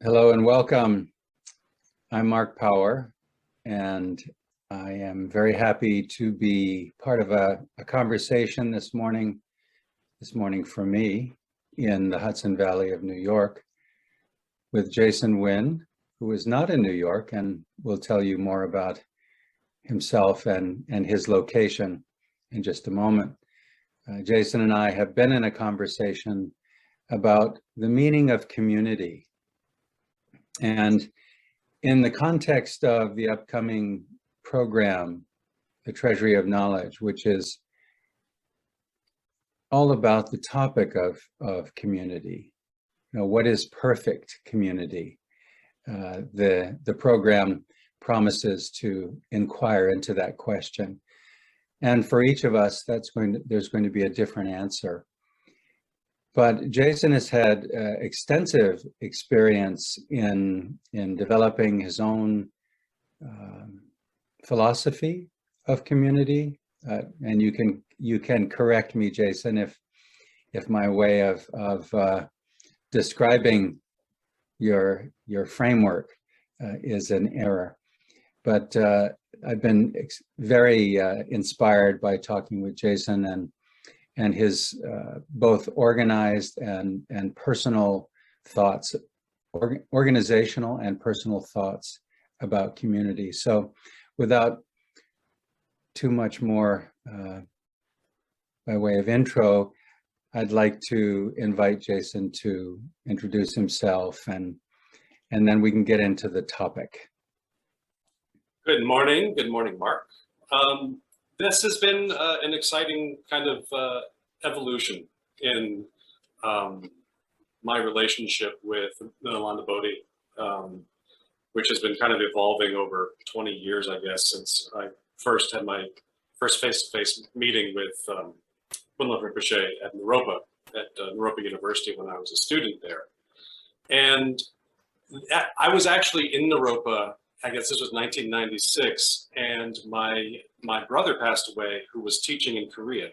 Hello and welcome. I'm Mark Power, and I am very happy to be part of a conversation this morning for me in the Hudson Valley of New York with Jason Winn, who is not in New York and will tell you more about himself and his location in just a moment. Jason and I have been in a conversation about the meaning of community. And in the context of the upcoming program, the Treasury of Knowledge, which is all about the topic of community, what is perfect community? The program promises to inquire into that question. And for each of us, there's going to be a different answer. But Jason has had extensive experience in developing his own philosophy of community, and you can correct me, Jason, if my way of describing your framework is an error. But I've been very inspired by talking with Jason and his both organized and personal thoughts, organizational and personal thoughts about community. So without too much more by way of intro, I'd like to invite Jason to introduce himself and then we can get into the topic. Good morning, Mark. This has been an exciting kind of evolution in my relationship with Nalanda Bodhi, which has been kind of evolving over 20 years, I guess, since I first had my first face-to-face meeting with Punla Rinpoche at Naropa University when I was a student there. And I was actually in Naropa, I guess this was 1996, and my brother passed away who was teaching in Korea.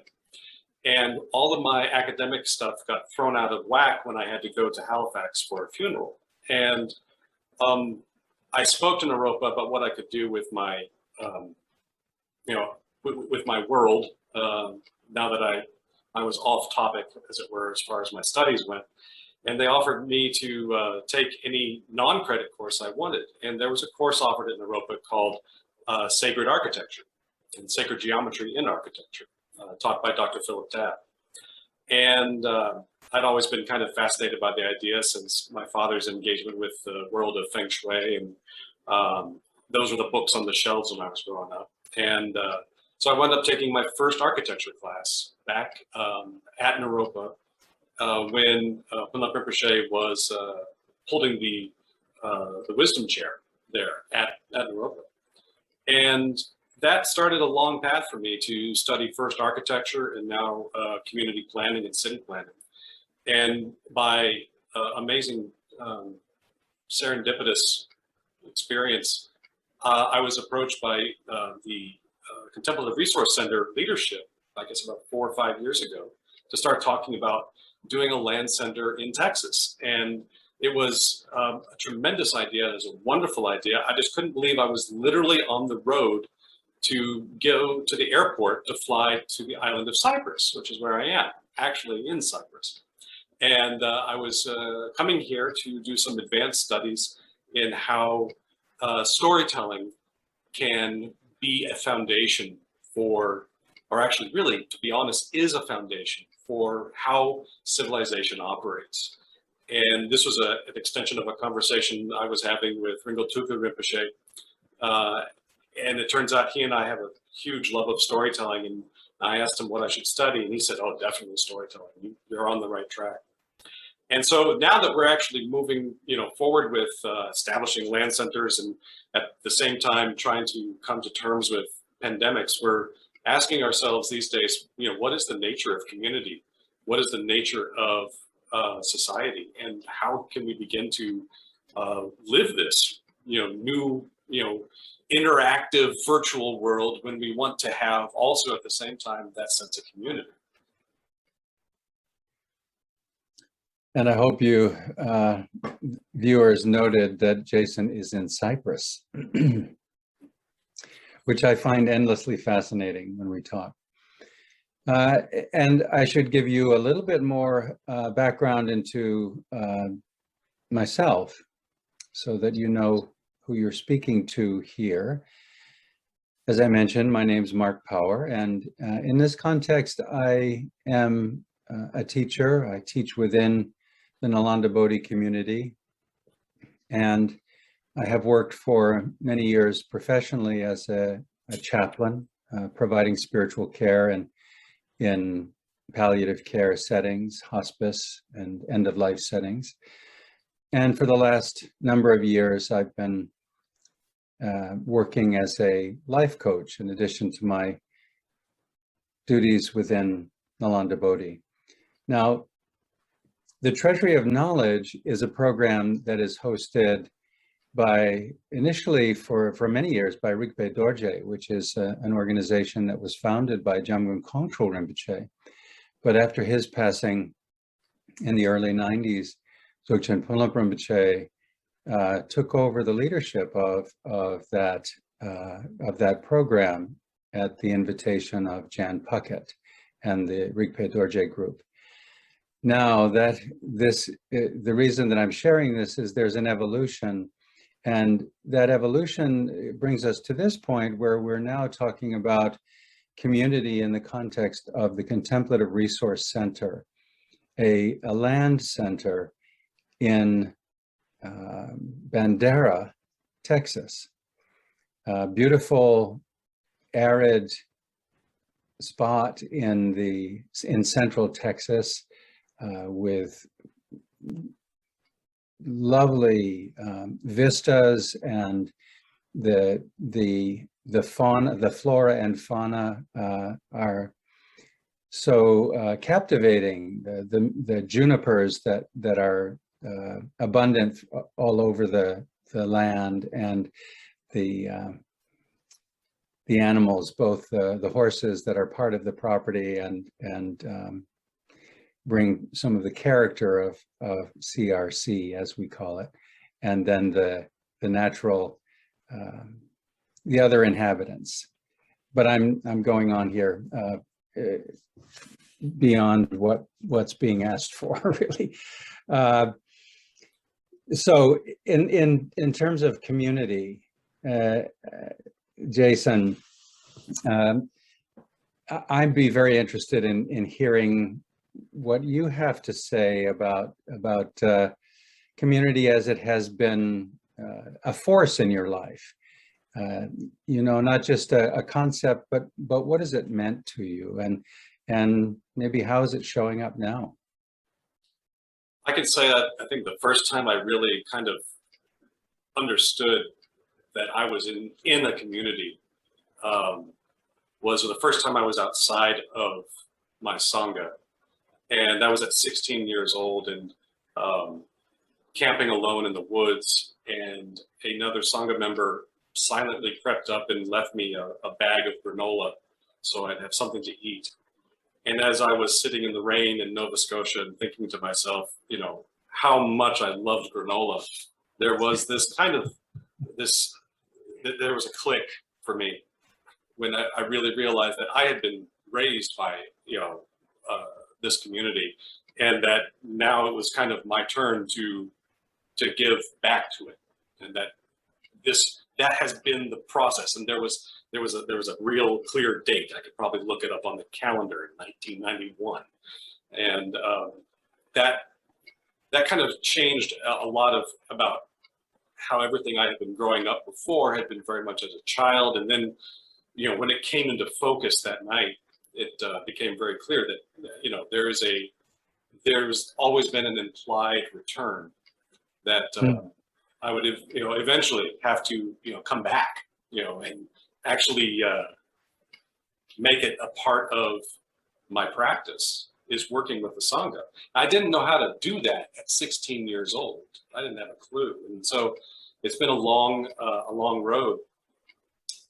And all of my academic stuff got thrown out of whack when I had to go to Halifax for a funeral. And I spoke to Naropa about what I could do with my, with my world, now that I was off topic, as it were, as far as my studies went. And they offered me to take any non-credit course I wanted. And there was a course offered at Naropa called Sacred Architecture and Sacred Geometry in Architecture, taught by Dr. Philip Tabb. And I'd always been kind of fascinated by the idea since my father's engagement with the world of Feng Shui. And those were the books on the shelves when I was growing up. And so I wound up taking my first architecture class back at Naropa, when Punla Rinpoche was holding the wisdom chair there at Naropa. And that started a long path for me to study first architecture and now community planning and city planning. And by amazing serendipitous experience, I was approached by the Contemplative Resource Center leadership, I guess about 4 or 5 years ago, to start talking about doing a land center in Texas. And it was a tremendous idea. It was a wonderful idea. I just couldn't believe I was literally on the road to go to the airport to fly to the island of Cyprus, which is where I am, actually in Cyprus. And I was coming here to do some advanced studies in how storytelling can be a foundation for, or actually really, to be honest, is a foundation for how civilization operates. And this was an extension of a conversation I was having with Ringo Tuku Rinpoche. And it turns out he and I have a huge love of storytelling. And I asked him what I should study. And he said, oh, definitely storytelling. You're on the right track. And so now that we're actually moving forward with establishing land centers and at the same time trying to come to terms with pandemics, we're asking ourselves these days, what is the nature of community? What is the nature of society? And how can we begin to live this, new, interactive virtual world when we want to have also at the same time that sense of community? And I hope you viewers noted that Jason is in Cyprus, which I find endlessly fascinating when we talk. And I should give you a little bit more background into myself so that you know who you're speaking to here. As I mentioned, my name's Mark Power, and in this context, I am a teacher. I teach within the Nalanda Bodhi community, and I have worked for many years professionally as a chaplain, providing spiritual care and in palliative care settings, hospice, and end-of-life settings. And for the last number of years, I've been working as a life coach in addition to my duties within Nalanda Bodhi. Now, the Treasury of Knowledge is a program that is hosted by, initially for many years, by Rigpe Dorje, which is an organization that was founded by Jamgon Kongtrul Rinpoche. But after his passing in the early 90s, Dzogchen Ponlop Rinpoche took over the leadership of that program at the invitation of Jan Puckett and the Rigpe Dorje group. Now the reason that I'm sharing this is there's an evolution, and that evolution brings us to this point where we're now talking about community in the context of the Contemplative Resource Center, a land center in Bandera, Texas. A beautiful, arid spot in central Texas with lovely vistas, and the flora and fauna are so captivating. The junipers that are abundant all over the land, and the animals, both the horses that are part of the property and bring some of the character of CRC, as we call it, and then the natural, the other inhabitants. But I'm going on here beyond what's being asked for, really. So in terms of community, Jason, I'd be very interested in hearing what you have to say about community as it has been a force in your life. You know, not just a concept, but what has it meant to you, and maybe how is it showing up now? I can say that I think the first time I really kind of understood that I was in a community was the first time I was outside of my Sangha. And that was at 16 years old, and camping alone in the woods, and another Sangha member silently crept up and left me a bag of granola so I'd have something to eat. And as I was sitting in the rain in Nova Scotia and thinking to myself, you know, how much I loved granola, there was this kind of, there was a click for me when I really realized that I had been raised by, you know, this community, and that now it was kind of my turn to give back to it, and that has been the process. And there was a real clear date. I could probably look it up on the calendar in 1991, and that kind of changed a lot about how everything I had been growing up before had been very much as a child. And then, you know, when it came into focus that night, it became very clear that, you know, there's always been an implied return that I would, you know, eventually have to, you know, come back, you know, and actually make it a part of my practice, is working with the Sangha. I didn't know how to do that at 16 years old. I didn't have a clue. And so it's been a long road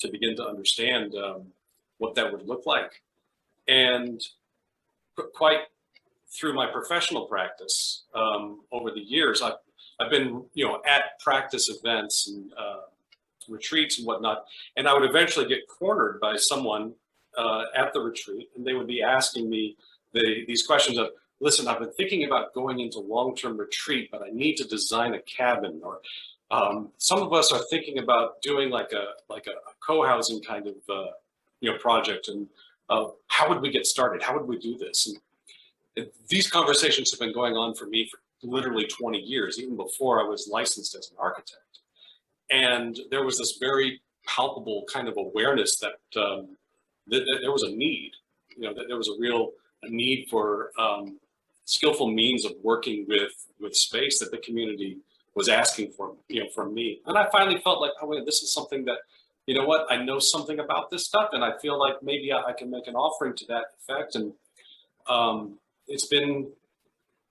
to begin to understand what that would look like. And quite through my professional practice over the years, I've been, at practice events and retreats and whatnot, and I would eventually get cornered by someone at the retreat, and they would be asking me these questions of, listen, I've been thinking about going into long-term retreat, but I need to design a cabin, or some of us are thinking about doing like a co-housing kind of project, and how would we get started? How would we do this? And these conversations have been going on for me for literally 20 years, even before I was licensed as an architect. And there was this very palpable kind of awareness that, that there was a need, that there was a need for skillful means of working with space that the community was asking for, from me. And I finally felt like, oh wait, this is something that, you know what, I know something about this stuff, and I feel like maybe I can make an offering to that effect. And it's been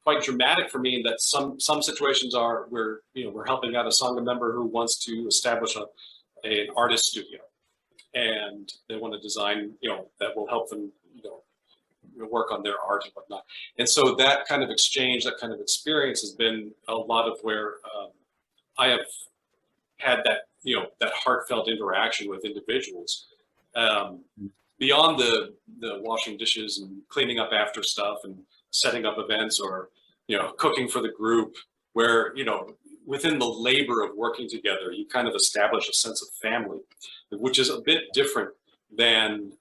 quite dramatic for me in that some situations are where, we're helping out a Sangha member who wants to establish an artist studio, and they want to design, that will help them, work on their art and whatnot. And so that kind of exchange, that kind of experience has been a lot of where I have had that, that heartfelt interaction with individuals. Beyond the washing dishes and cleaning up after stuff and setting up events, or, cooking for the group, where, within the labor of working together, you kind of establish a sense of family, which is a bit different than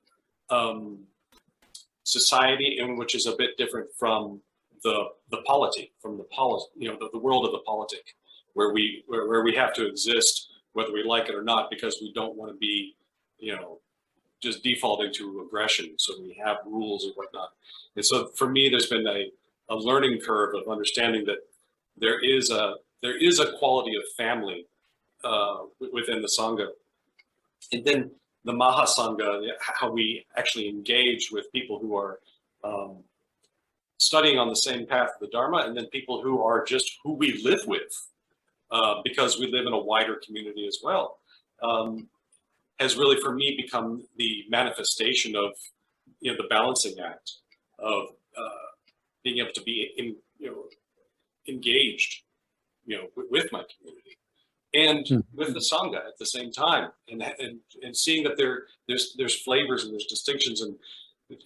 society, and which is a bit different from the polity, the world of the politic, where we have to exist whether we like it or not, because we don't want to be, just defaulting to aggression. So we have rules and whatnot. And so for me, there's been a learning curve of understanding that there is a quality of family within the Sangha. And then the Mahasangha, how we actually engage with people who are studying on the same path of the Dharma, and then people who are just who we live with, because we live in a wider community as well, has really, for me, become the manifestation of, the balancing act of being able to be engaged, with my community and with the Sangha at the same time, and seeing that there's flavors and there's distinctions, and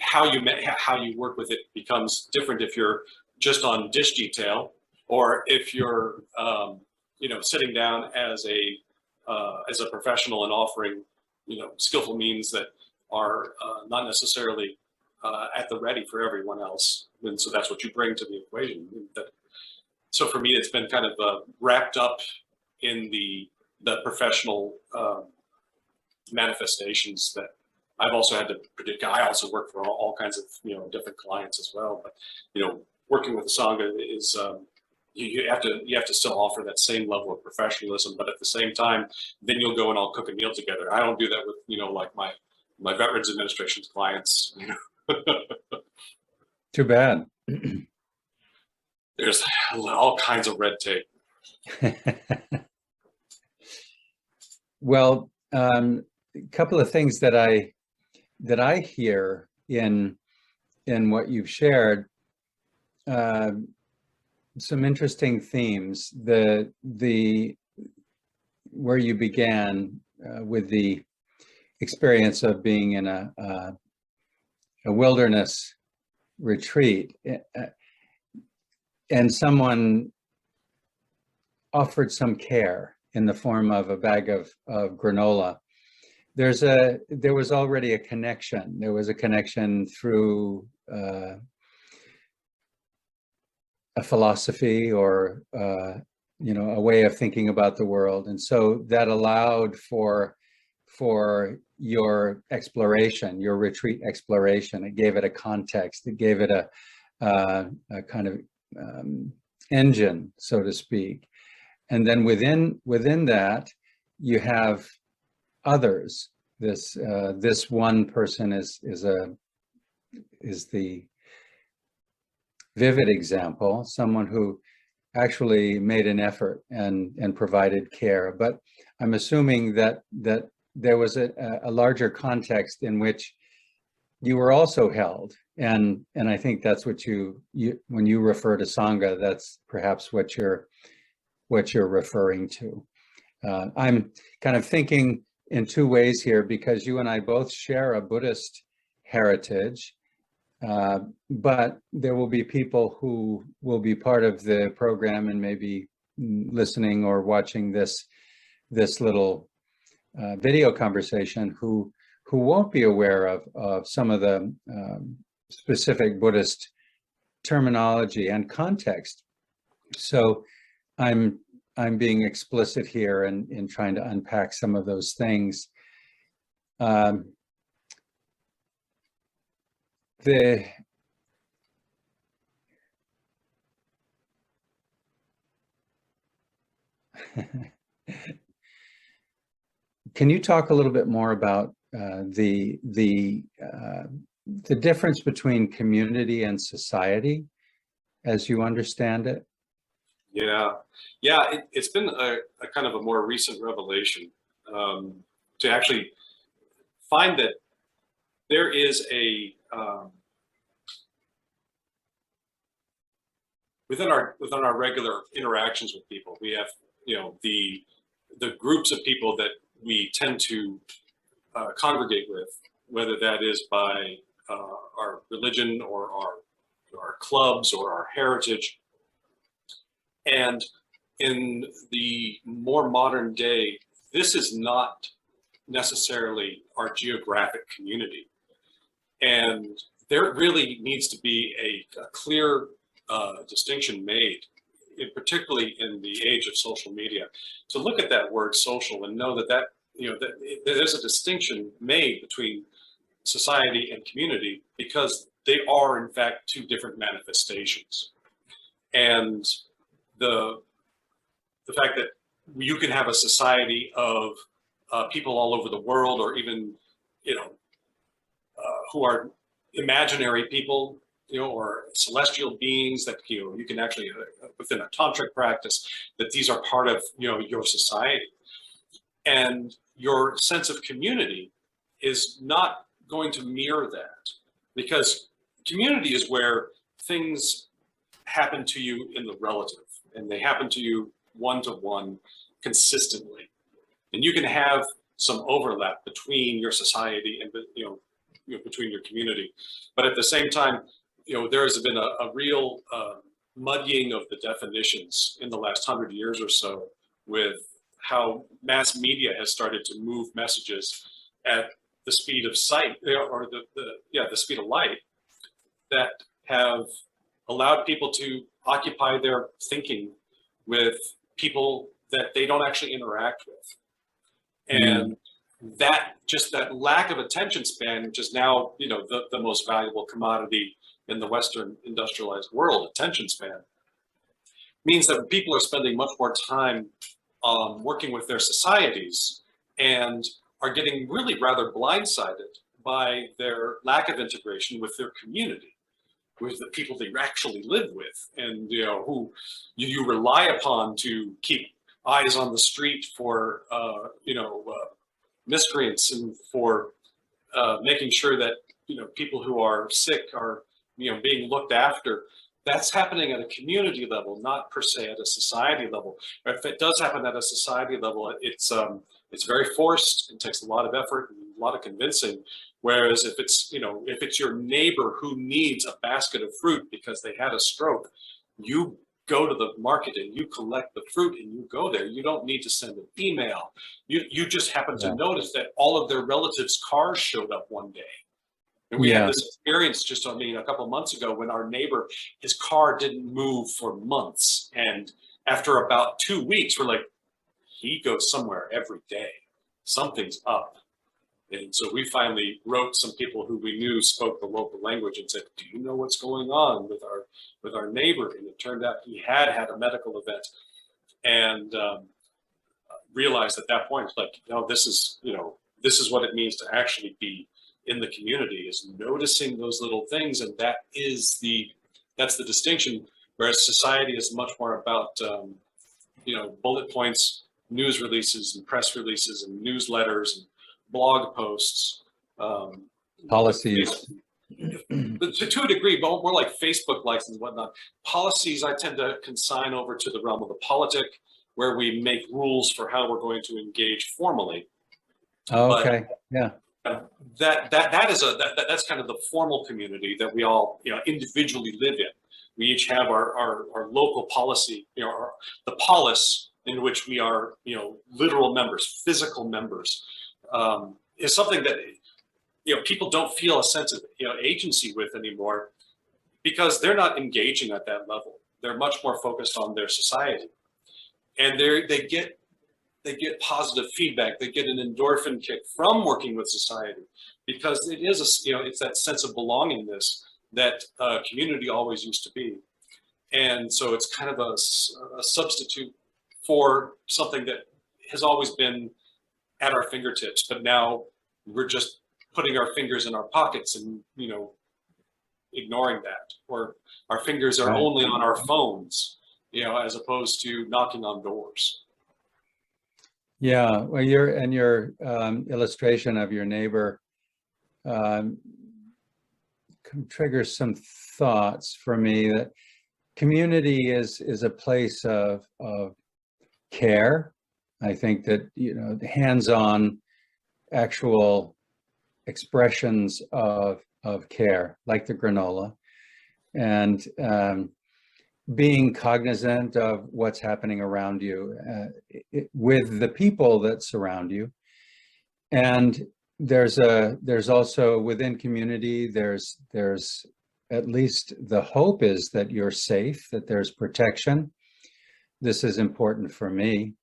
how you work with it becomes different if you're just on dish detail, or if you're sitting down as a professional and offering skillful means that are not necessarily at the ready for everyone else. And so that's what you bring to the equation. So for me, it's been kind of wrapped up in the professional manifestations that I've also had to predict. I also work for all kinds of different clients as well. But working with the Sangha is you have to still offer that same level of professionalism, but at the same time, then you'll go and I'll cook a meal together. I don't do that with like my Veterans Administration's clients. Too bad. There's all kinds of red tape. Well, a couple of things that I hear in what you've shared, some interesting themes. The where you began with the experience of being in a wilderness retreat, and someone offered some care in the form of a bag of granola. There was already a connection. There was a connection through a philosophy, or a way of thinking about the world, and so that allowed for your exploration, your retreat exploration. It gave it a context. It gave it a kind of engine, so to speak. And then within that, you have others. This one person is the vivid example, someone who actually made an effort and provided care. But I'm assuming that there was a larger context in which you were also held And I think that's what you when you refer to Sangha, that's perhaps what you're referring to. I'm kind of thinking in two ways here, because you and I both share a Buddhist heritage, but there will be people who will be part of the program and maybe listening or watching this little video conversation who won't be aware of some of the specific Buddhist terminology and context. So I'm being explicit here in trying to unpack some of those things. Can you talk a little bit more about the difference between community and society as you understand it? Yeah, it's been a kind of a more recent revelation to actually find that there is a within our regular interactions with people, we have the groups of people that we tend to congregate with, whether that is by our religion or our clubs or our heritage. And in the more modern day, this is not necessarily our geographic community. And there really needs to be a clear distinction made, particularly in the age of social media, to look at that word social and know that there's a distinction made between society and community, because they are in fact two different manifestations. And the fact that you can have a society of people all over the world, or even who are imaginary people, or celestial beings that you can actually within a tantric practice, that these are part of your society, and your sense of community is not going to mirror that, because community is where things happen to you in the relative, and they happen to you one-to-one consistently, and you can have some overlap between your society and between your community, but at the same time, there has been a real muddying of the definitions in the last 100 years or so, with how mass media has started to move messages at the speed of sight, or the speed of light, that have allowed people to occupy their thinking with people that they don't actually interact with. And that lack of attention span, which is now the most valuable commodity in the Western industrialized world, attention span, means that people are spending much more time working with their societies, and are getting really rather blindsided by their lack of integration with their community, with the people that you actually live with, and who you rely upon to keep eyes on the street for miscreants, and for making sure that people who are sick are being looked after. That's happening at a community level, not per se at a society level. Or if it does happen at a society level, it's very forced. It takes a lot of effort and a lot of convincing. Whereas if it's your neighbor who needs a basket of fruit because they had a stroke, you go to the market and you collect the fruit and you go there. You don't need to send an email. You just happen to notice that all of their relatives' cars showed up one day. And we had this experience just, a couple of months ago, when our neighbor, his car didn't move for months. And after about 2 weeks, we're like, he goes somewhere every day. Something's up. And so we finally wrote some people who we knew spoke the local language and said, do you know what's going on with our neighbor? And it turned out he had a medical event, and realized at that point, like, this is what it means to actually be in the community, is noticing those little things. And that's the distinction, whereas society is much more about bullet points, news releases and press releases and newsletters and blog posts, policies. but to a degree, but more like Facebook likes and whatnot. Policies I tend to consign over to the realm of the politic, where we make rules for how we're going to engage formally. Oh, okay. Yeah. That's kind of the formal community that we all, individually live in. We each have our local policy, the polis in which we are, literal members, physical members, is something that, people don't feel a sense of, agency with anymore, because they're not engaging at that level. They're much more focused on their society, and they get positive feedback. They get an endorphin kick from working with society, because it is it's that sense of belongingness that community always used to be. And so it's kind of a substitute for something that has always been at our fingertips, but now we're just putting our fingers in our pockets and, ignoring that, or our fingers are only on our phones, as opposed to knocking on doors. Yeah, well, your illustration of your neighbor triggers some thoughts for me, that community is a place of care. I think that, hands-on actual expressions of care, like the granola, and being cognizant of what's happening around you with the people that surround you. And there's also within community, there's at least the hope is that you're safe, that there's protection. This is important for me,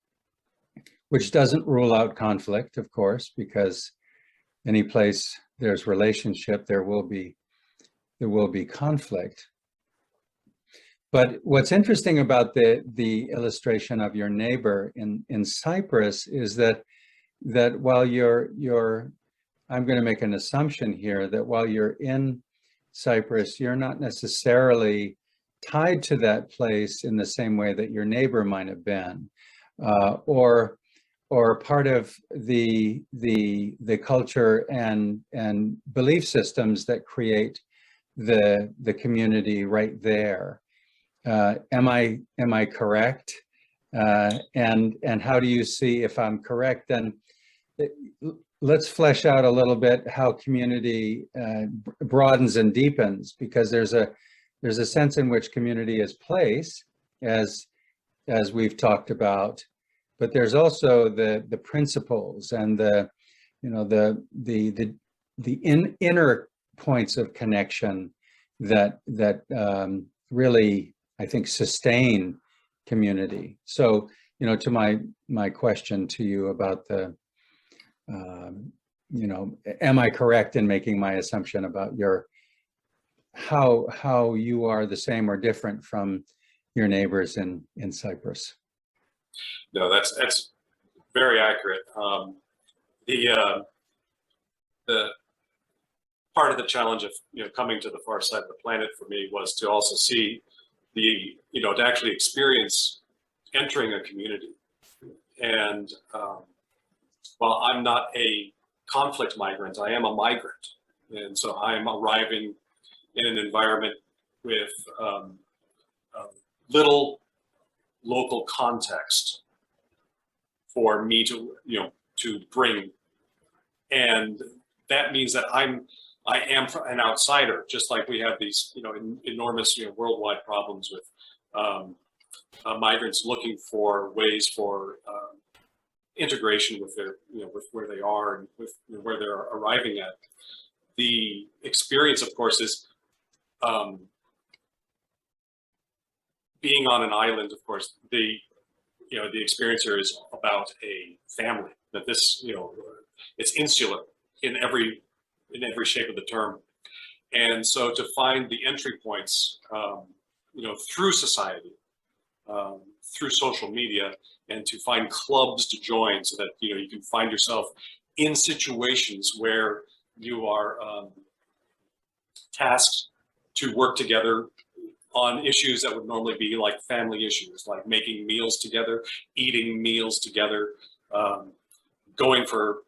which doesn't rule out conflict, of course, because any place there's relationship, there will be conflict. But what's interesting about the illustration of your neighbor in Cyprus is that while I'm going to make an assumption here, that while you're in Cyprus, you're not necessarily tied to that place in the same way that your neighbor might have been, or part of the culture and belief systems that create the community right there. Am I correct? And how do you see if I'm correct? Then let's flesh out a little bit how community broadens and deepens, because there's a sense in which community is place, as we've talked about, but there's also the principles and the inner points of connection that really, I think, sustain community. So, to my question to you about am I correct in making my assumption about how you are the same or different from your neighbors in Cyprus? No, that's very accurate. The part of the challenge of coming to the far side of the planet for me was to also see to actually experience entering a community. And while I'm not a conflict migrant, I am a migrant, and so I am arriving in an environment with little local context for me to bring, and that means that I am an outsider, just like we have these enormous worldwide problems with migrants looking for ways for integration with their with where they are and with where they're arriving at. The experience, of course, is being on an island. Of course, the experiencer is about a family. That this it's insular in every shape of the term, and so to find the entry points through society, through social media, and to find clubs to join, so that you can find yourself in situations where you are tasked to work together on issues that would normally be like family issues, like making meals together, eating meals together, going for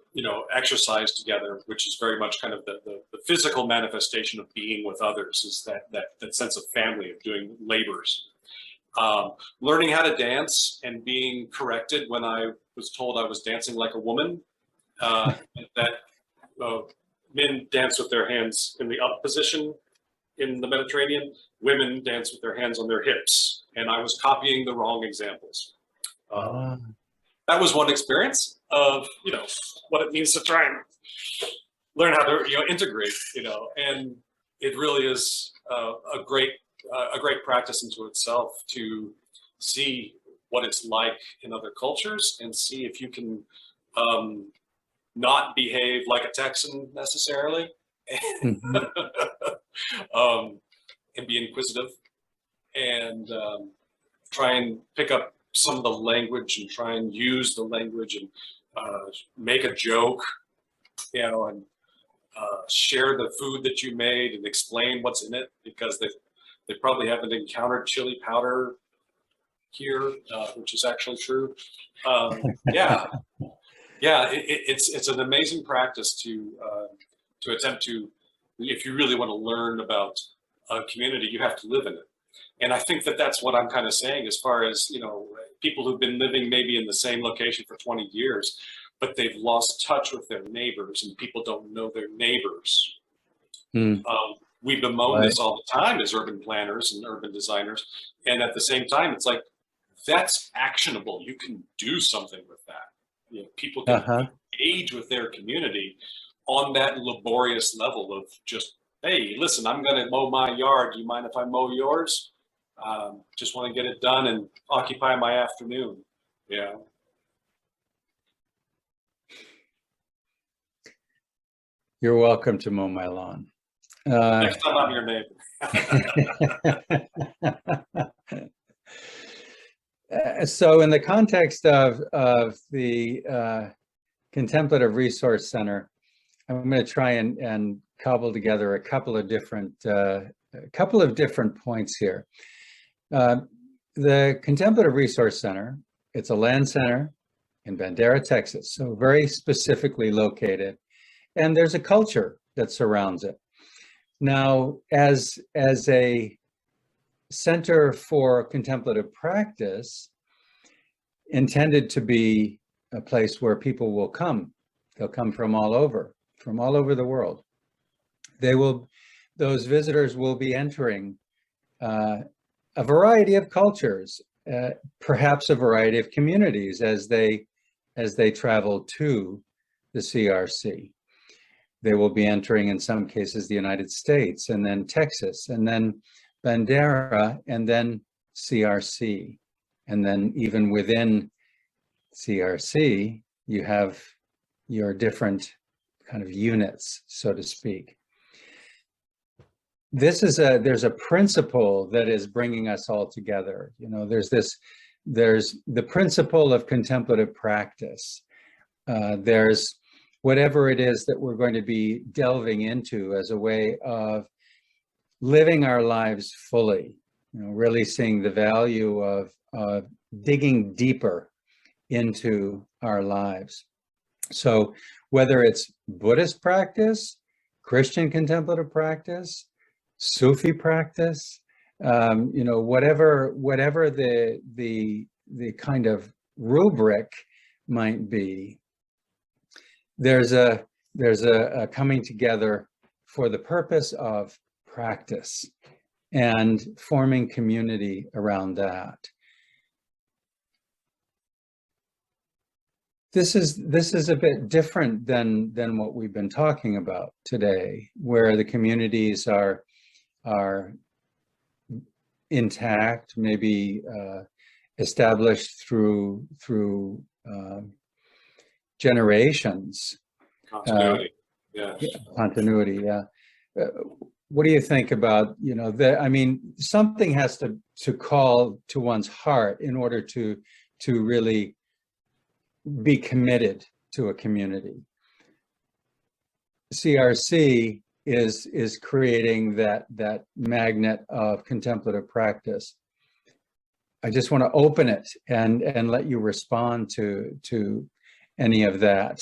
exercise together, which is very much kind of the physical manifestation of being with others, is that sense of family, of doing labors. Learning how to dance and being corrected when I was told I was dancing like a woman, that men dance with their hands in the up position in the Mediterranean, women dance with their hands on their hips, and I was copying the wrong examples. That was one experience of what it means to try and learn how to integrate, and it really is a great practice into itself to see what it's like in other cultures and see if you can not behave like a Texan necessarily, and be inquisitive and try and pick up some of the language and try and use the language and make a joke, and share the food that you made and explain what's in it, because they probably haven't encountered chili powder here, which is actually true. It's an amazing practice to attempt to, if you really want to learn about a community, you have to live in it. And I think that's what I'm kind of saying, as far as, people who've been living maybe in the same location for 20 years, but they've lost touch with their neighbors, and people don't know their neighbors. We bemoan this all the time as urban planners and urban designers. And at the same time, it's like, that's actionable. You can do something with that. People can engage with their community on that laborious level of just, hey, listen, I'm going to mow my yard. Do you mind if I mow yours? Just want to get it done and occupy my afternoon. Yeah. You're welcome to mow my lawn. Next time I'm your neighbor. So in the context of the Contemplative Resource Center, I'm going to try and cobble together a couple of different points here. The Contemplative Resource Center, it's a land center in Bandera, Texas, so very specifically located, and there's a culture that surrounds it. Now, as a center for contemplative practice, intended to be a place where people will come. They'll come from all over the world. Those visitors will be entering a variety of cultures, perhaps a variety of communities as they travel to the CRC. They will be entering, in some cases, the United States, and then Texas, and then Bandera, and then CRC. And then even within CRC, you have your different kind of units, so to speak. There's a principle that is bringing us all together. There's the principle of contemplative practice. There's whatever it is that we're going to be delving into as a way of living our lives fully, really seeing the value of digging deeper into our lives. So whether it's Buddhist practice, Christian contemplative practice, Sufi practice, whatever the kind of rubric might be, there's a coming together for the purpose of practice and forming community around that. This is a bit different than what we've been talking about today, where the communities are intact, maybe established through generations. Continuity. Continuity. Yeah. What do you think about, something has to call to one's heart in order to really be committed to a community. CRC is creating that magnet of contemplative practice. I just want to open it and let you respond to any of that.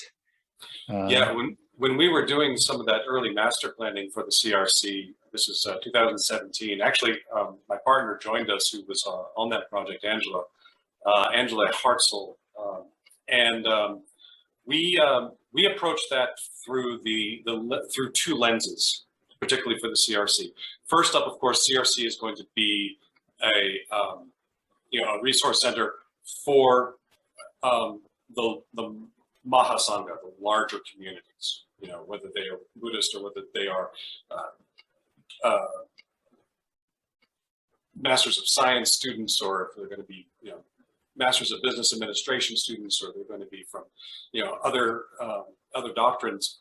Yeah, when we were doing some of that early master planning for the CRC, this is 2017. Actually, my partner joined us, who was on that project, Angela Hartzell, and we approached that through through two lenses, particularly for the CRC. First up, of course, CRC is going to be a a resource center for the Mahasangha, the larger communities. Whether they are Buddhist or whether they are Masters of Science students, or if they're going to be Masters of Business Administration students, or they're going to be from other doctrines.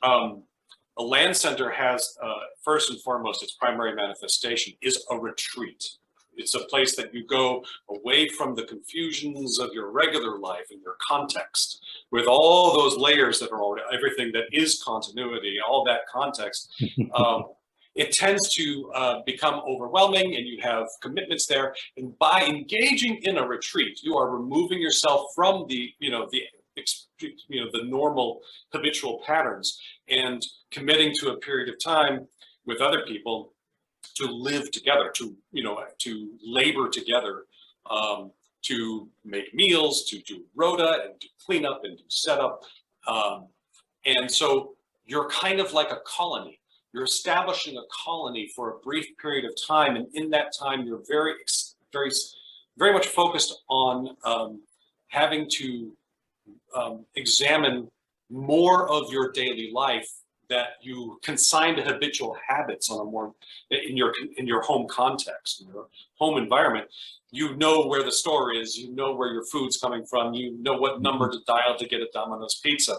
A land center has first and foremost, its primary manifestation is a retreat. It's a place that you go away from the confusions of your regular life and your context, with all those layers that are already, everything that is continuity, all that context. It tends to become overwhelming, and you have commitments there. And by engaging in a retreat, you are removing yourself from the normal habitual patterns and committing to a period of time with other people to live together, to labor together, to make meals, to do rota and to clean up and do setup. And so you're kind of like a colony. You're establishing a colony for a brief period of time, and in that time, you're very much focused on having to examine more of your daily life that you consign to habitual habits on a more in your home context, in your home environment. You know where the store is, you know where your food's coming from, you know what number to dial to get a Domino's pizza.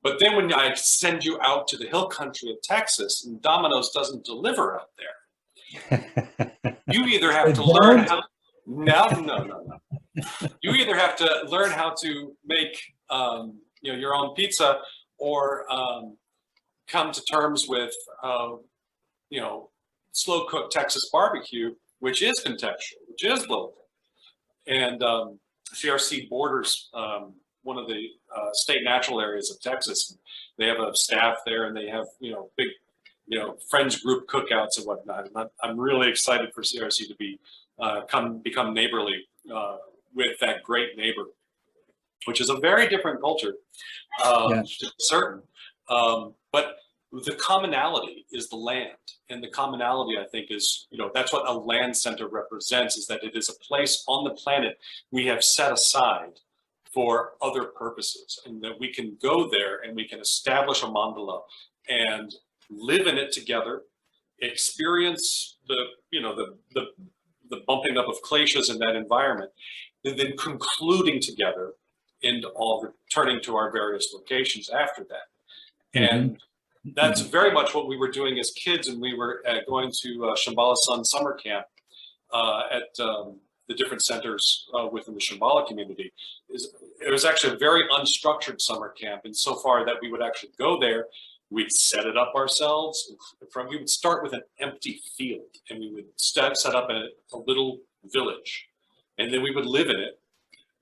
But then when I send you out to the hill country of Texas and Domino's doesn't deliver out there, you either have to learn how. No. You either have to learn how to make your own pizza, or come to terms with slow cooked Texas barbecue, which is contextual, which is local. And CRC borders one of the state natural areas of Texas. They have a staff there, and they have big friends group cookouts and whatnot. And I'm really excited for CRC to become neighborly with that great neighbor, which is a very different culture, certain. But the commonality is the land, and the commonality, I think, is that's what a land center represents, is that it is a place on the planet we have set aside for other purposes, and that we can go there and we can establish a mandala and live in it together, experience the bumping up of kleshas in that environment, and then concluding together and all returning to our various locations after that. And that's very much what we were doing as kids, and we were going to Shambhala Sun summer camp at the different centers within the Shambhala community. It was actually a very unstructured summer camp, insofar that we would actually go there, we'd set it up ourselves. We would start with an empty field, and we would set up a little village, and then we would live in it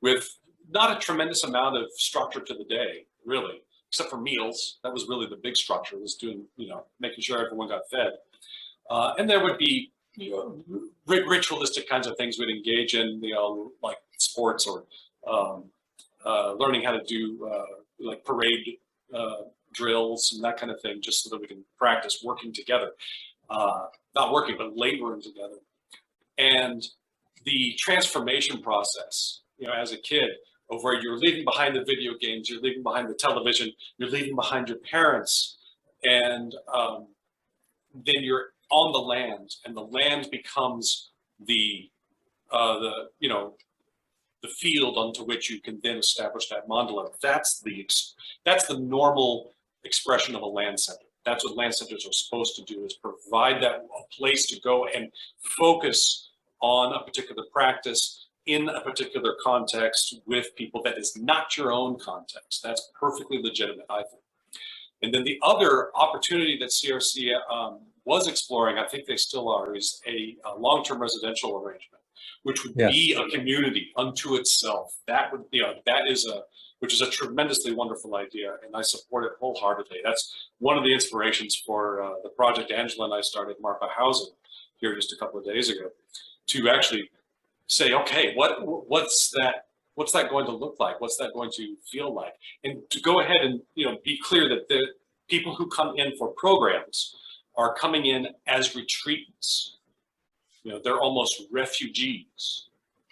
with not a tremendous amount of structure to the day, really, except for meals. That was really the big structure, was doing, making sure everyone got fed. And there would be, ritualistic kinds of things we'd engage in, like sports, or learning how to do like parade drills and that kind of thing, just so that we can practice working together. Not working, but laboring together. And the transformation process, as a kid, of where you're leaving behind the video games, you're leaving behind the television, you're leaving behind your parents, and then you're on the land, and the land becomes the field onto which you can then establish that mandala. That's the normal expression of a land center. That's what land centers are supposed to do, is provide that a place to go and focus on a particular practice in a particular context with people that is not your own context. That's perfectly legitimate, I think. And then the other opportunity that CRC was exploring, I think they still are, is a long-term residential arrangement, which would be a community unto itself. That would, that is which is a tremendously wonderful idea, and I support it wholeheartedly. That's one of the inspirations for the project Angela and I started, Marfa Housing, here just a couple of days ago, to actually say, okay, what's that going to look like? What's that going to feel like? And to go ahead and be clear that the people who come in for programs are coming in as retreatants. They're almost refugees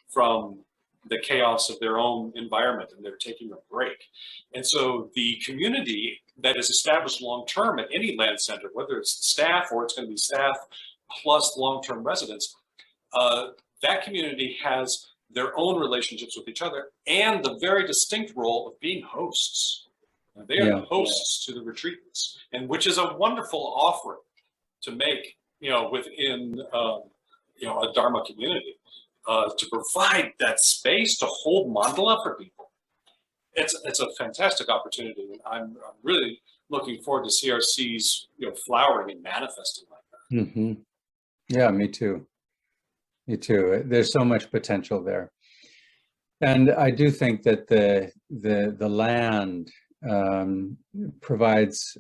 from the chaos of their own environment, and they're taking a break. And so the community that is established long-term at any land center, whether it's the staff or it's going to be staff plus long-term residents, that community has their own relationships with each other and the very distinct role of being hosts. They are the hosts to the retreatants, and which is a wonderful offering to make, within a Dharma community, to provide that space to hold mandala for people. It's a fantastic opportunity, and I'm really looking forward to CRCs flowering and manifesting like that. Mm-hmm. Yeah, me too. Me too. There's so much potential there, and I do think that the land provides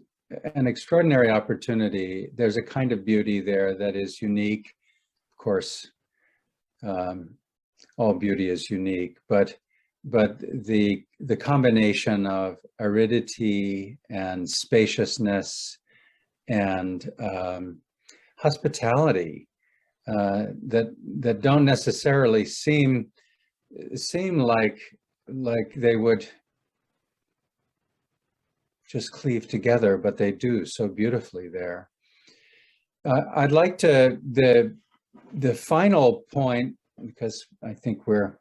an extraordinary opportunity. There's a kind of beauty there that is unique. Of course, all beauty is unique, but the combination of aridity and spaciousness and hospitality that don't necessarily seem like they would just cleave together, but they do so beautifully there. I'd like to the final point, because I think we're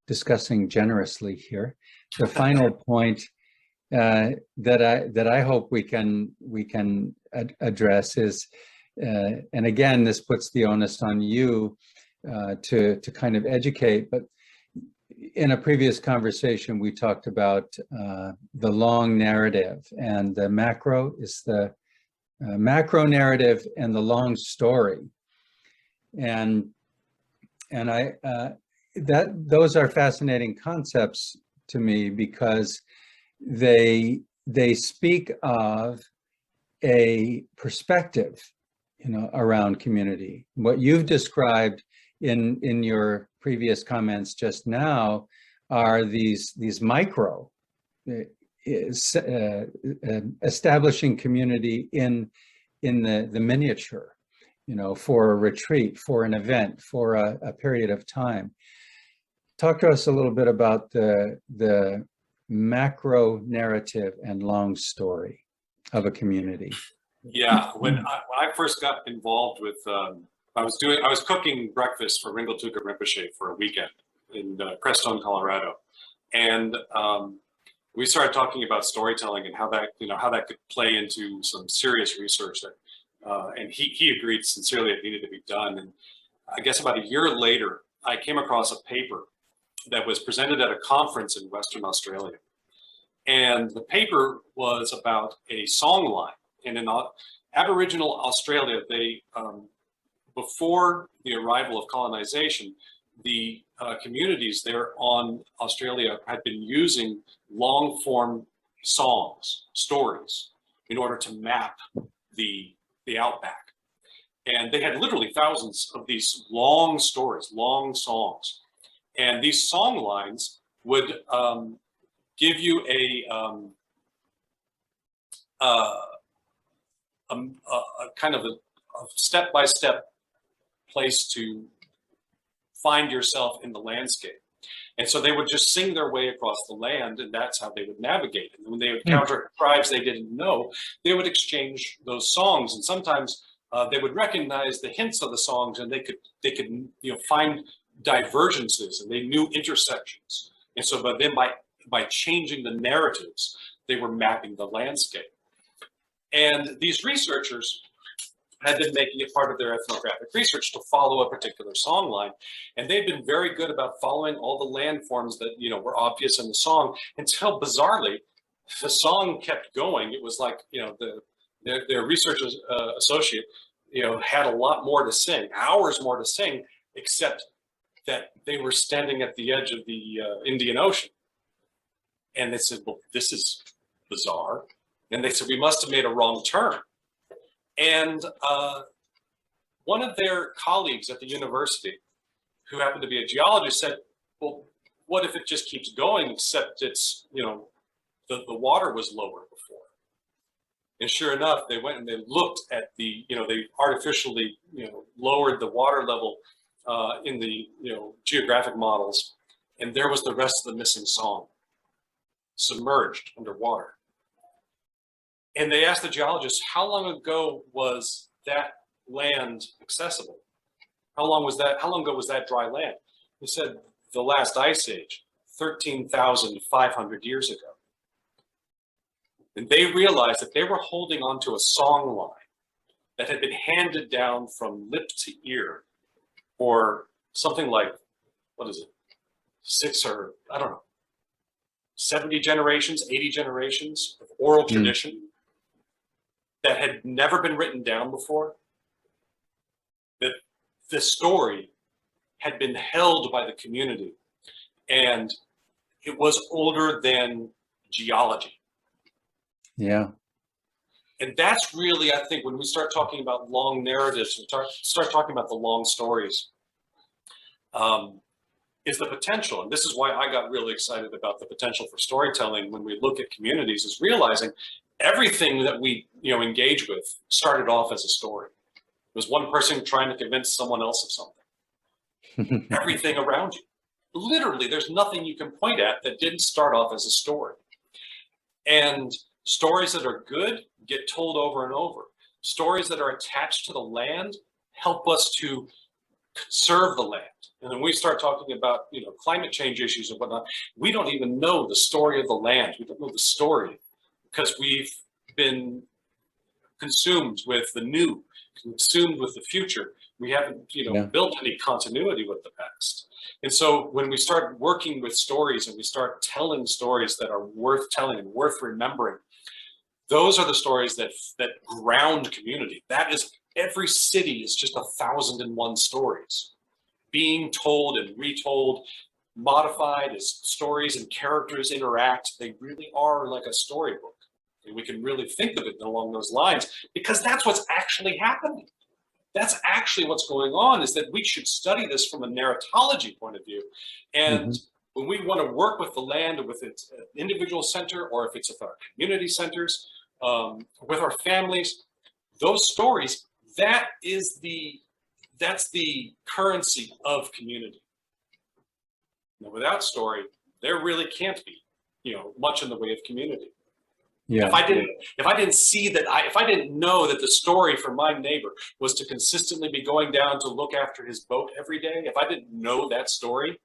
discussing generously here. The final point that I hope we can address is, and again, this puts the onus on you to kind of educate. But in a previous conversation, we talked about the long narrative, and the macro is the macro narrative and the long story, and those are fascinating concepts to me, because they speak of a perspective, around community. What you've described in your previous comments just now are these micro establishing community in the miniature, for a retreat, for an event, for a period of time. Talk to us a little bit about the macro narrative and long story of a community. Yeah, when I first got involved with, I was cooking breakfast for Rinpoche Rinpoche for a weekend in Crestone, Colorado, and we started talking about storytelling and how that could play into some serious research that, and he agreed sincerely it needed to be done. And I guess about a year later, I came across a paper that was presented at a conference in Western Australia, and the paper was about a song line. And in Aboriginal Australia, they before the arrival of colonization, the communities there on Australia had been using long form songs, stories, in order to map the outback. And they had literally thousands of these long stories, long songs. And these song lines would give you a kind of a step-by-step place to find yourself in the landscape. And so they would just sing their way across the land, and that's how they would navigate. And when they would encounter tribes they didn't know, they would exchange those songs. And sometimes they would recognize the hints of the songs, and they could find divergences, and they knew intersections. And so, but then by changing the narratives, they were mapping the landscape. And these researchers had been making it part of their ethnographic research to follow a particular song line. And they've been very good about following all the landforms that, were obvious in the song, until bizarrely, the song kept going. It was like, their research associate, had a lot more to sing, hours more to sing, except that they were standing at the edge of the Indian Ocean. And they said, well, this is bizarre. And they said, we must have made a wrong turn. And one of their colleagues at the university, who happened to be a geologist, said, well, what if it just keeps going, except it's, you know, the water was lower before. And sure enough, they went and they looked at the, you know, they artificially, you know, lowered the water level in the, you know, geographic models. And there was the rest of the missing song, submerged underwater. And they asked the geologists, how long ago was that land accessible? How long ago was that dry land? He said, the last ice age, 13,500 years ago. And they realized that they were holding onto a song line that had been handed down from lip to ear for something like, what is it, 6 or, I don't know, 70 generations, 80 generations of oral tradition that had never been written down before. That the story had been held by the community, and it was older than geology. Yeah. And that's really, I think, when we start talking about long narratives, we start talking about the long stories, is the potential. And this is why I got really excited about the potential for storytelling when we look at communities, is realizing everything that we, you know, engage with started off as a story. It was one person trying to convince someone else of something. Everything around you. Literally, there's nothing you can point at that didn't start off as a story. And stories that are good get told over and over. Stories that are attached to the land help us to conserve the land. And when we start talking about, you know, climate change issues and whatnot, we don't even know the story of the land. We don't know the story because we've been consumed with the new, consumed with the future. We haven't, you know, built any continuity with the past. And so when we start working with stories and we start telling stories that are worth telling and worth remembering, those are the stories that ground community. That is, every city is just 1,001 stories being told and retold, modified as stories and characters interact. They really are like a storybook. And we can really think of it along those lines because that's what's actually happening. That's actually what's going on, is that we should study this from a narratology point of view. And when we want to work with the land, with its individual center, or if it's with our community centers, with our families, those stories, that's the currency of community. Now, without story, there really can't be, you know, much in the way of community. Yeah. If I didn't see that, if I didn't know that the story for my neighbor was to consistently be going down to look after his boat every day, if I didn't know that story,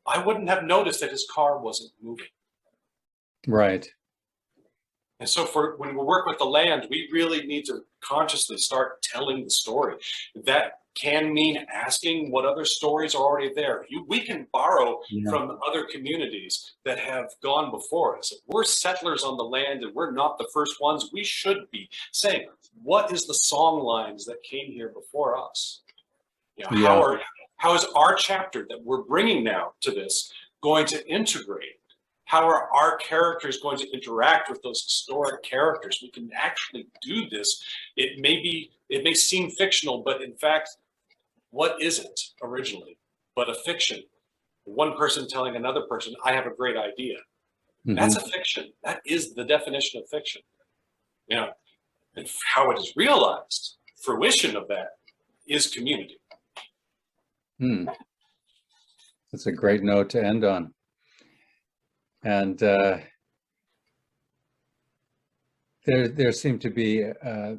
I wouldn't have noticed that his car wasn't moving. Right. And so when we work with the land, we really need to consciously start telling the story. That can mean asking what other stories are already there. We can borrow from other communities that have gone before us. If we're settlers on the land and we're not the first ones, we should be saying, what is the song lines that came here before us? You know, how is our chapter that we're bringing now to this going to integrate? How are our characters going to interact with those historic characters? We can actually do this. It may seem fictional, but in fact, what is it originally but a fiction? One person telling another person, I have a great idea. That's a fiction. That is the definition of fiction. You know, and how it is realized, fruition of that is community. That's a great note to end on. And there seem to be a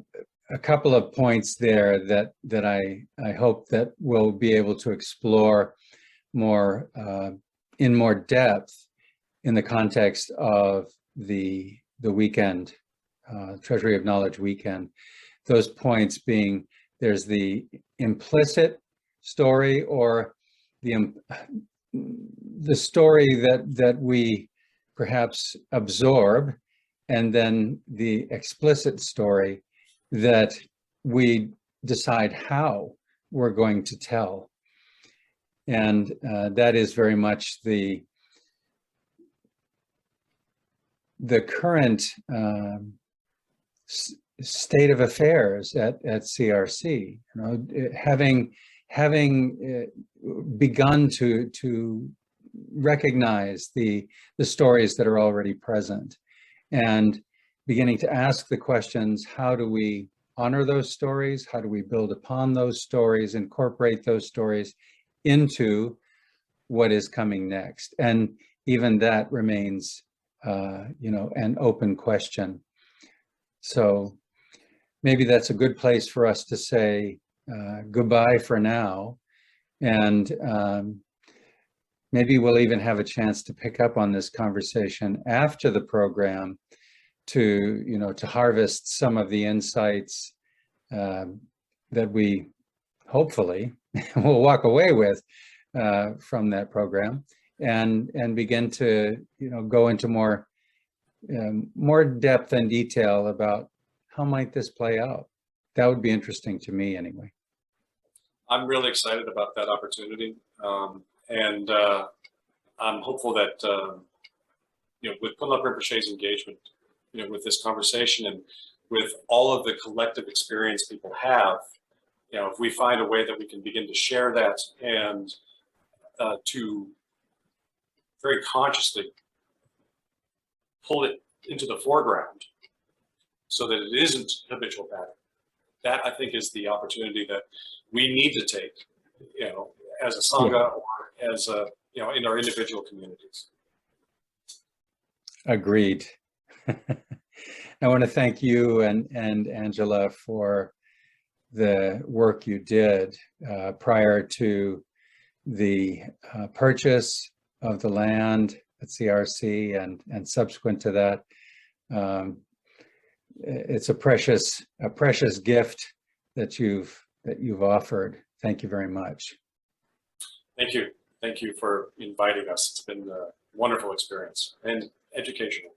couple of points there that I hope that we'll be able to explore more in more depth in the context of the weekend, Treasury of Knowledge weekend. Those points being, there's the implicit story, or the story that we perhaps absorb, and then the explicit story that we decide how we're going to tell. And that is very much the current state of affairs at CRC. You know, having begun to recognize the stories that are already present, and beginning to ask the questions: how do we honor those stories? How do we build upon those stories, incorporate those stories into what is coming next? And even that remains, you know, an open question. So maybe that's a good place for us to say goodbye for now. And maybe we'll even have a chance to pick up on this conversation after the program to, you know, to harvest some of the insights that we hopefully will walk away with from that program, and begin to, you know, go into more depth and detail about how might this play out. That would be interesting to me anyway. I'm really excited about that opportunity, and I'm hopeful that you know, with Philip Rinpoche's engagement, you know, with this conversation and with all of the collective experience people have, you know, if we find a way that we can begin to share that and to very consciously pull it into the foreground so that it isn't habitual pattern. That, I think, is the opportunity that we need to take, you know, as a Sangha or as a, you know, in our individual communities. Agreed. I want to thank you and Angela for the work you did prior to the purchase of the land at CRC and subsequent to that. It's a precious gift that you've offered. Thank you very much. Thank you. Thank you for inviting us. It's been a wonderful experience and educational.